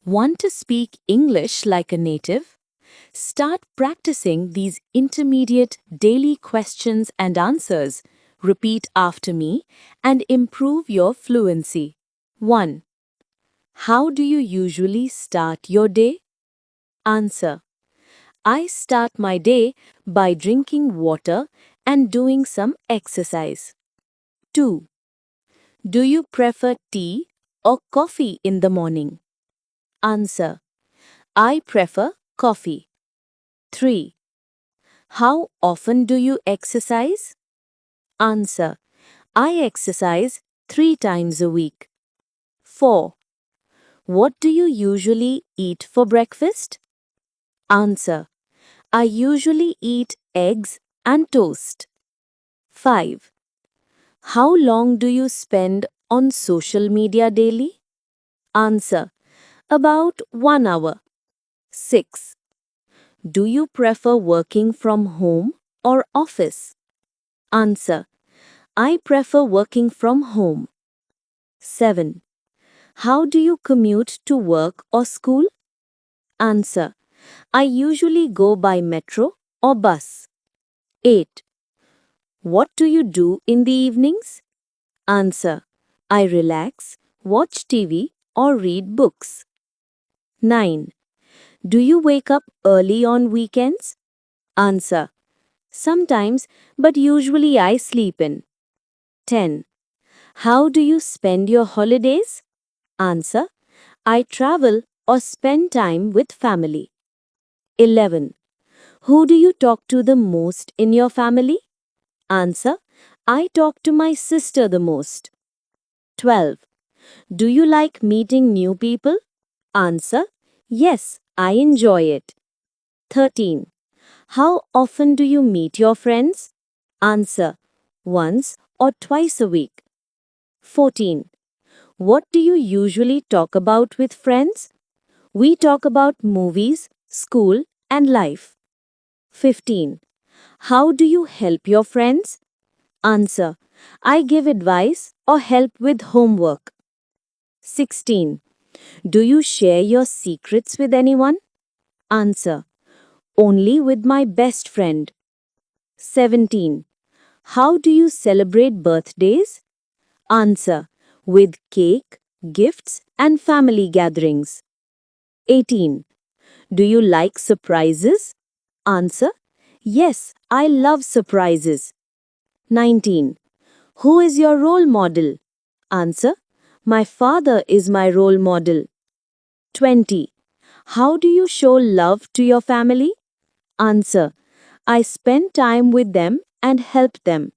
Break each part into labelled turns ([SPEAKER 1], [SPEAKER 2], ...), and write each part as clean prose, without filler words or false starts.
[SPEAKER 1] Want to speak English like a native? Start practicing these intermediate daily questions and answers. Repeat after me and improve your fluency. 1. How do you usually start your day? Answer. I start my day by drinking water and doing some exercise. 2. Do you prefer tea or coffee in the morning? Answer. I prefer coffee. 3. How often do you exercise? Answer. I exercise 3 times a week. 4. What do you usually eat for breakfast? Answer. I usually eat eggs and toast. 5. How long do you spend on social media daily? Answer. About 1 hour. 6. Do you prefer working from home or office? Answer. I prefer working from home. 7. How do you commute to work or school? Answer. I usually go by metro or bus. 8. What do you do in the evenings? Answer. I relax, watch TV or read books. 9. Do you wake up early on weekends? Answer. Sometimes, but usually I sleep in. 10. How do you spend your holidays? Answer. I travel or spend time with family. 11. Who do you talk to the most in your family? Answer. I talk to my sister the most. 12. Do you like meeting new people? Answer. Yes, I enjoy it. 13. How often do you meet your friends? Answer. Once or twice a week. 14. What do you usually talk about with friends? We talk about movies, school, and life. 15. How do you help your friends? Answer. I give advice or help with homework. 16. Do you share your secrets with anyone? Answer. Only with my best friend. 17. How do you celebrate birthdays? Answer. With cake, gifts, and family gatherings. 18. Do you like surprises? Answer. Yes, I love surprises. 19. Who is your role model? Answer. My father is my role model. 20. How do you show love to your family? Answer. I spend time with them and help them.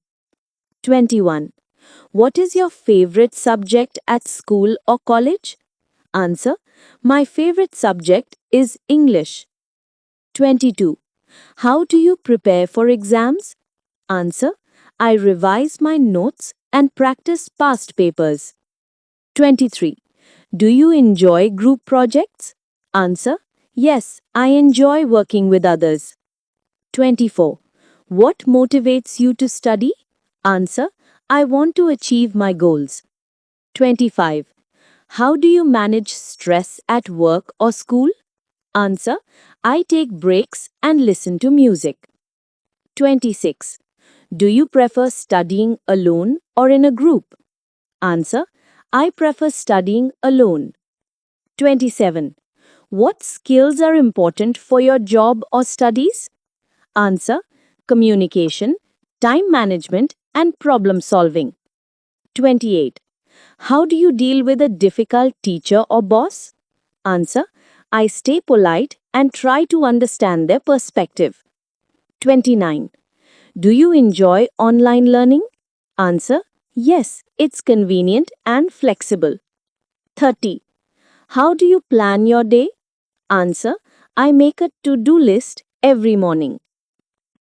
[SPEAKER 1] 21. What is your favorite subject at school or college? Answer. My favorite subject is English. 22. How do you prepare for exams? Answer. I revise my notes and practice past papers. 23. Do you enjoy group projects? Answer. Yes, I enjoy working with others. 24. What motivates you to study? Answer. I want to achieve my goals. 25. How do you manage stress at work or school? Answer. I take breaks and listen to music. 26. Do you prefer studying alone or in a group? Answer. I prefer studying alone. 27. What skills are important for your job or studies? Answer. Communication, time management, and problem solving. 28. How do you deal with a difficult teacher or boss? Answer. I stay polite and try to understand their perspective. 29. Do you enjoy online learning? Answer. Yes, it's convenient and flexible. 30. How do you plan your day? Answer. I make a to-do list every morning.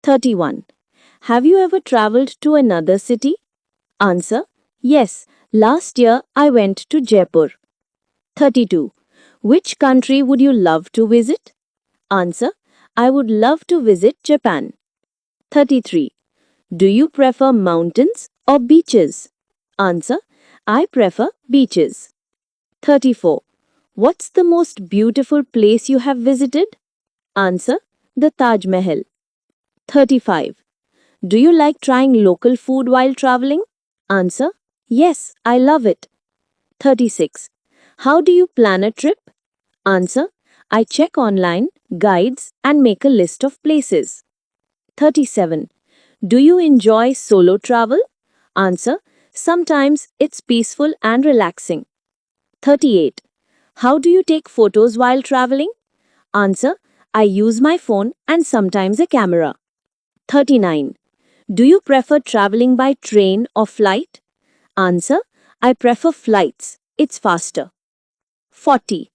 [SPEAKER 1] 31. Have you ever traveled to another city? Answer. Yes, last year I went to Jaipur. 32. Which country would you love to visit? Answer. I would love to visit Japan. 33. Do you prefer mountains or beaches? Answer. I prefer beaches. 34. What's the most beautiful place you have visited? Answer: the Taj Mahal. 35. Do you like trying local food while traveling? Answer: yes, I love it. 36. How do you plan a trip? Answer: I check online, guides, and make a list of places. 37. Do you enjoy solo travel? Answer: sometimes it's peaceful and relaxing. 38. How do you take photos while traveling? Answer: I use my phone and sometimes a camera. 39. Do you prefer traveling by train or flight? Answer: I prefer flights. It's faster. 40.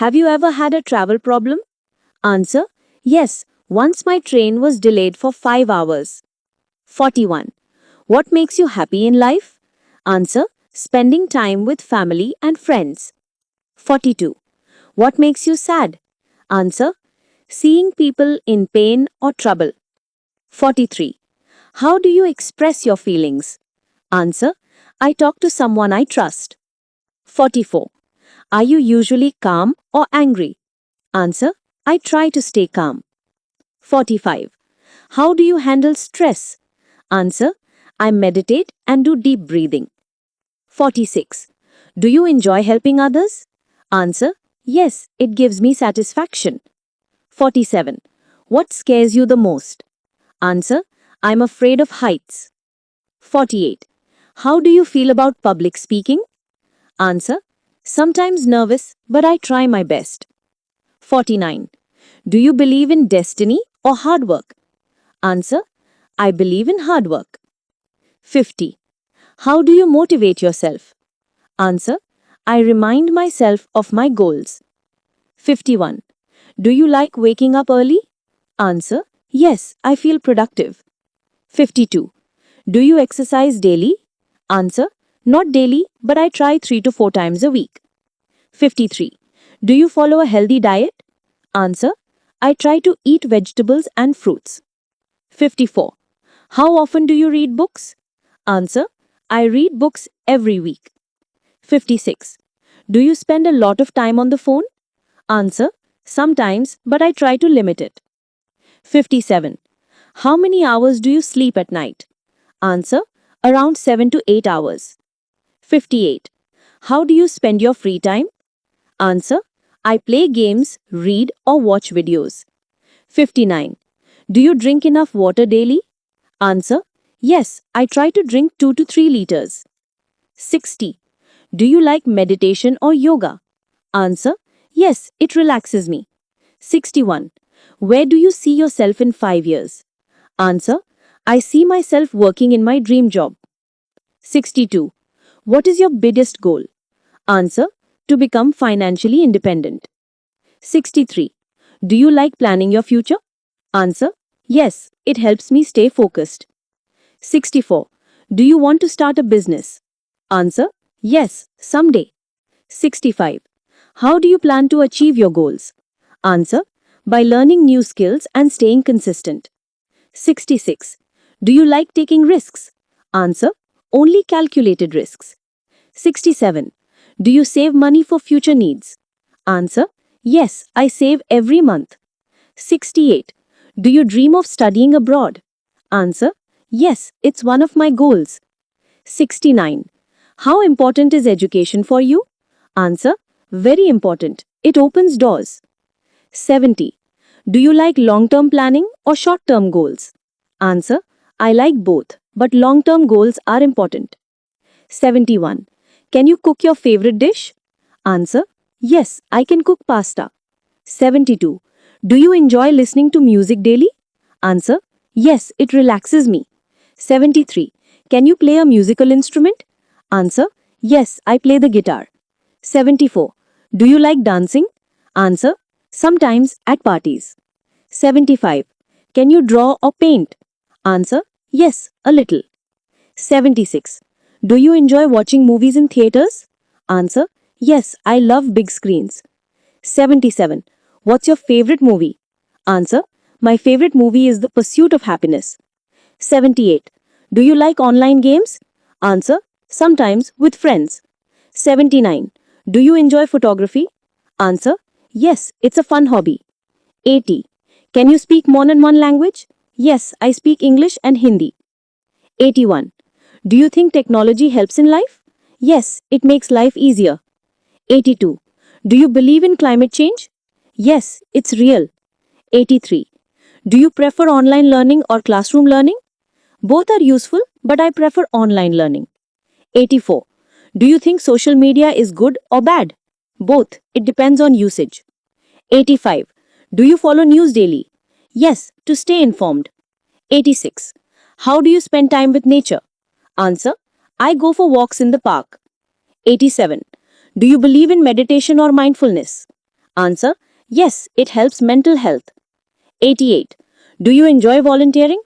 [SPEAKER 1] Have you ever had a travel problem? Answer: yes, once my train was delayed for 5 hours. 41. What makes you happy in life? Answer: spending time with family and friends. 42. What makes you sad? Answer: seeing people in pain or trouble. 43. How do you express your feelings? Answer: I talk to someone I trust. 44. Are you usually calm or angry? Answer: I try to stay calm. 45. How do you handle stress? Answer: I meditate and do deep breathing. 46. Do you enjoy helping others? Answer: yes, it gives me satisfaction. 47. What scares you the most? Answer: I'm afraid of heights. 48. How do you feel about public speaking? Answer: sometimes nervous, but I try my best. 49. Do you believe in destiny or hard work? Answer: I believe in hard work. 50. How do you motivate yourself? Answer: I remind myself of my goals. 51. Do you like waking up early? Answer: yes, I feel productive. 52. Do you exercise daily? Answer: not daily, but I try 3 to 4 times a week. 53. Do you follow a healthy diet? Answer: I try to eat vegetables and fruits. 54. How often do you read books? Answer: I read books every week. 56. Do you spend a lot of time on the phone? Answer: sometimes, but I try to limit it. 57. How many hours do you sleep at night? Answer: around 7 to 8 hours. 58. How do you spend your free time? Answer: I play games, read, or watch videos. 59. Do you drink enough water daily? Answer: yes, I try to drink 2 to 3 liters. 60. Do you like meditation or yoga? Answer: yes, it relaxes me. 61. Where do you see yourself in 5 years? Answer: I see myself working in my dream job. 62. What is your biggest goal? Answer: to become financially independent. 63. Do you like planning your future? Answer: yes, it helps me stay focused. 64. Do you want to start a business? Answer: yes, someday. 65. How do you plan to achieve your goals? Answer: by learning new skills and staying consistent. 66. Do you like taking risks? Answer: only calculated risks. 67. Do you save money for future needs? Answer: yes, I save every month. 68. Do you dream of studying abroad? Answer: yes, it's one of my goals. 69. How important is education for you? Answer: very important. It opens doors. 70. Do you like long-term planning or short-term goals? Answer: I like both, but long-term goals are important. 71. Can you cook your favorite dish? Answer: yes, I can cook pasta. 72. Do you enjoy listening to music daily? Answer: yes, it relaxes me. 73. Can you play a musical instrument? Answer: yes, I play the guitar. 74. Do you like dancing? Answer: sometimes at parties. 75. Can you draw or paint? Answer: yes, a little. 76. Do you enjoy watching movies in theaters? Answer: yes, I love big screens. 77. What's your favorite movie? Answer: my favorite movie is The Pursuit of Happiness. 78. Do you like online games? Answer: sometimes with friends. 79. Do you enjoy photography? Answer: Yes, it's a fun hobby. 80. Can you speak more than one language? Yes, I speak English and Hindi. 81. Do you think technology helps in life? Yes, it makes life easier. 82. Do you believe in climate change? Yes, it's real. 83. Do you prefer online learning or classroom learning? Both are useful, but I prefer online learning. 84. Do you think social media is good or bad? Both. It depends on usage. 85. Do you follow news daily? Yes, to stay informed. 86. How do you spend time with nature? Answer: I go for walks in the park. 87. Do you believe in meditation or mindfulness? Answer: Yes, it helps mental health. 88. Do you enjoy volunteering?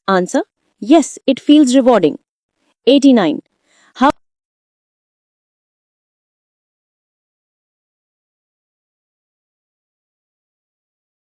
[SPEAKER 1] Answer: Yes, it feels rewarding. 89.